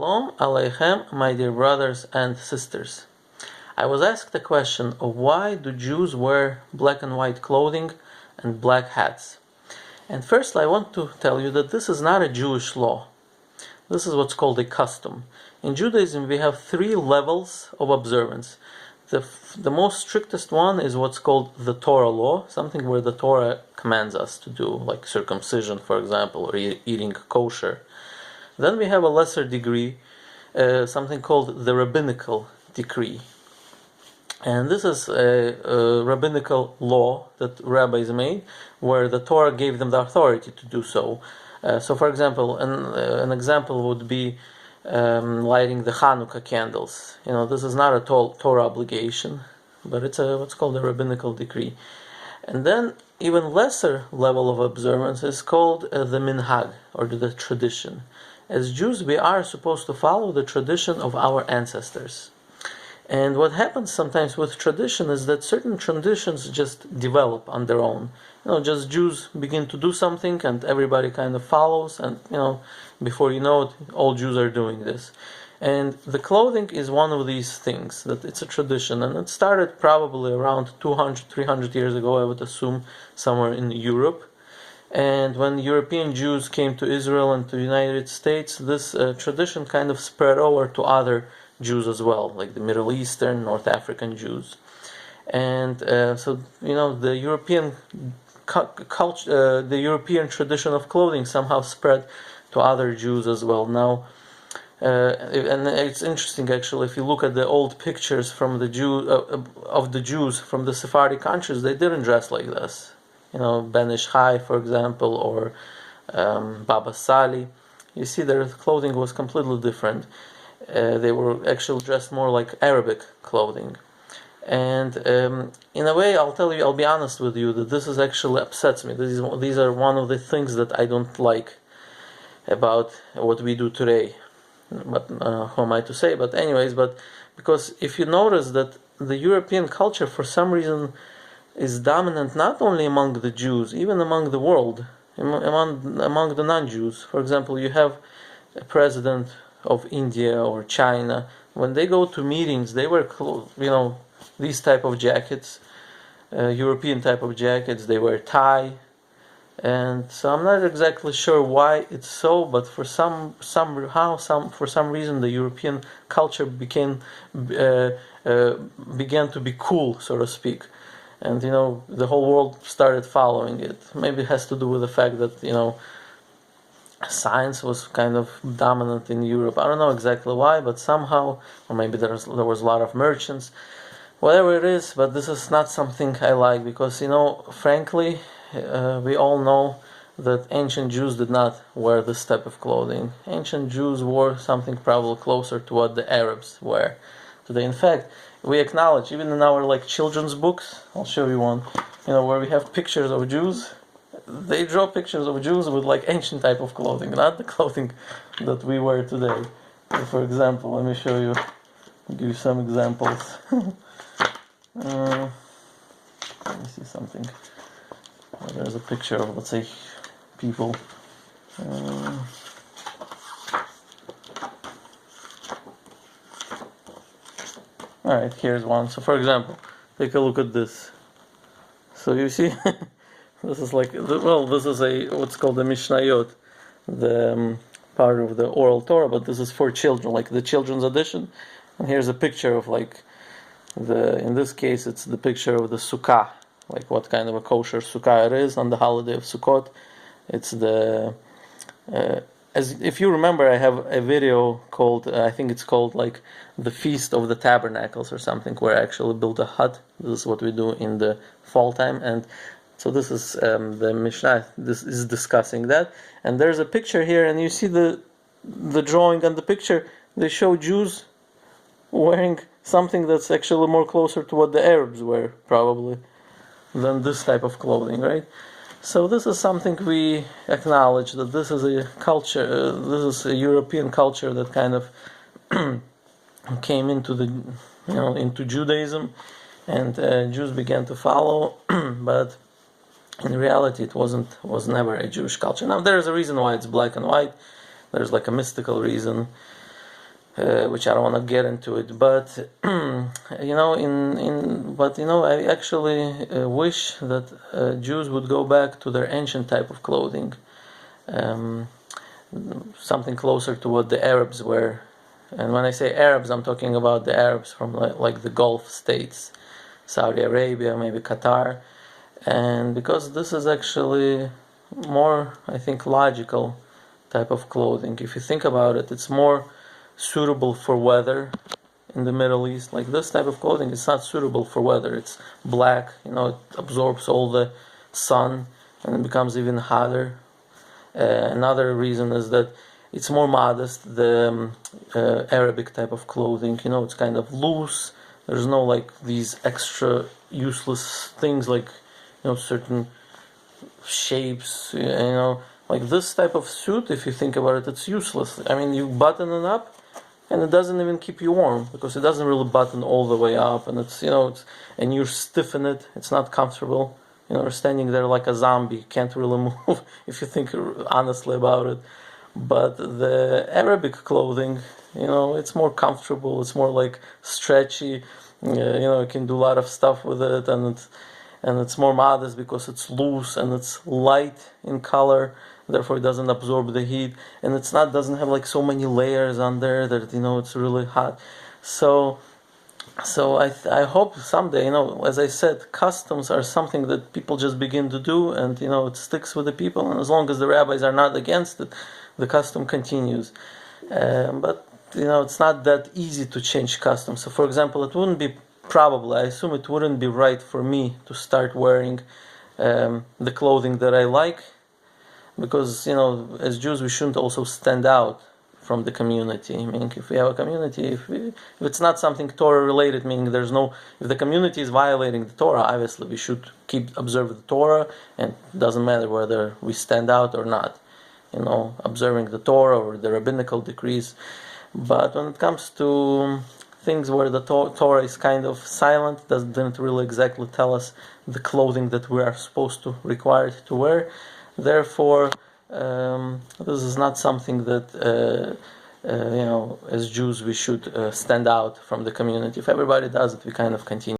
Shalom Aleichem, my dear brothers and sisters. I was asked the question of why do Jews wear black and white clothing and black hats. And first I want to tell you that this is not a Jewish law. This is what's called a custom. In Judaism we have 3 levels of observance. The most strictest one is what's called the Torah law, something where the Torah commands us to do, like circumcision, for example, or eating kosher. Then we have a lesser degree, something called the rabbinical decree. And this is a rabbinical law that rabbis made, where the Torah gave them the authority to do so. So, for example, an example would be lighting the Hanukkah candles. This is not a Torah obligation, but it's what's called a rabbinical decree. And then, even lesser level of observance is called the minhag, or the tradition. As Jews, we are supposed to follow the tradition of our ancestors. And what happens sometimes with tradition is that certain traditions just develop on their own. Just Jews begin to do something and everybody kind of follows, and before you know it, all Jews are doing this. And the clothing is one of these things, that it's a tradition, and it started probably around 200, 300 years ago, I would assume, somewhere in Europe. And when European Jews came to Israel and to the United States, this tradition kind of spread over to other Jews as well, like the Middle Eastern, North African Jews. And so the European culture, the European tradition of clothing somehow spread to other Jews as well. Now, and it's interesting actually, if you look at the old pictures from the of the Jews from the Sephardic countries, they didn't dress like this. Ben Ish Chai, for example, or Baba Sali. You see, their clothing was completely different. They were actually dressed more like Arabic clothing. And in a way, I'll be honest with you, that this is actually upsets me. These are one of the things that I don't like about what we do today. But who am I to say? But anyways, because if you notice that the European culture, for some reason, is dominant not only among the Jews, even among the world, among the non-Jews. For example, you have a president of India or China. When they go to meetings, they wear these type of jackets, European type of jackets. They wear tie, and so I'm not exactly sure why it's so, but for some reason the European culture began to be cool, so to speak. And the whole world started following it. Maybe it has to do with the fact that science was kind of dominant in Europe. I don't know exactly why, but somehow, or maybe there was a lot of merchants, whatever it is. But this is not something I like, because frankly, we all know that ancient Jews did not wear this type of clothing. Ancient Jews wore something probably closer to what the Arabs wear today. In fact, we acknowledge, even in our children's books, I'll show you one, where we have pictures of Jews. They draw pictures of Jews with ancient type of clothing, not the clothing that we wear today. For example, let me show you, give you some examples. Let me see something. There's a picture of, let's say, people. Alright, here's one. So, for example, take a look at this. So you see, this is this is what's called the Mishnayot, the part of the oral Torah, but this is for children, like the children's edition. And here's a picture of in this case, it's the picture of the Sukkah, what kind of a kosher Sukkah it is on the holiday of Sukkot. It's if you remember, I have a video called, I think it's called the Feast of the Tabernacles or something, where I actually build a hut. This is what we do in the fall time, and so this is the Mishnah. This is discussing that, and there's a picture here, and you see the drawing on the picture. They show Jews wearing something that's actually more closer to what the Arabs wear, probably, than this type of clothing, right? So this is something we acknowledge, that this is a culture, this is a European culture that kind of came into into Judaism, and Jews began to follow, but in reality it was never a Jewish culture. Now there is a reason why it's black and white. There's a mystical reason. which I don't want to get into it. But I actually wish that Jews would go back to their ancient type of clothing, um, something closer to what the Arabs wear. And when I say Arabs, I'm talking about the Arabs from like the Gulf states, Saudi Arabia, maybe Qatar. And because this is actually more, I think, logical type of clothing. If you think about it, it's more suitable for weather in the Middle East. Like this type of clothing is not suitable for weather. It's black, it absorbs all the sun and it becomes even hotter. Another reason is that it's more modest. The Arabic type of clothing, it's kind of loose. There's no like these extra useless things like certain shapes. Like this type of suit. If you think about it, it's useless. I mean, you button it up, and it doesn't even keep you warm because it doesn't really button all the way up, and and you stiffen it. It's not comfortable. You're standing there like a zombie, can't really move if you think honestly about it. But the Arabic clothing, it's more comfortable. It's more like stretchy. You can do a lot of stuff with it, and it's more modest because it's loose and it's light in color. Therefore, it doesn't absorb the heat, and doesn't have like so many layers on there that it's really hot. So I hope someday, as I said, customs are something that people just begin to do, and it sticks with the people. And as long as the rabbis are not against it, the custom continues. But it's not that easy to change customs. So, for example, it wouldn't be probably. I assume it wouldn't be right for me to start wearing the clothing that I like, because as Jews we shouldn't also stand out from the community. I mean, if we have a community, if it's not something Torah related, meaning if the community is violating the Torah, obviously we should keep observing the Torah, and it doesn't matter whether we stand out or not, observing the Torah or the rabbinical decrees. But when it comes to things where the Torah is kind of silent, doesn't really exactly tell us the clothing that we are required to wear. Therefore, this is not something that as Jews we should stand out from the community. If everybody does it, we kind of continue.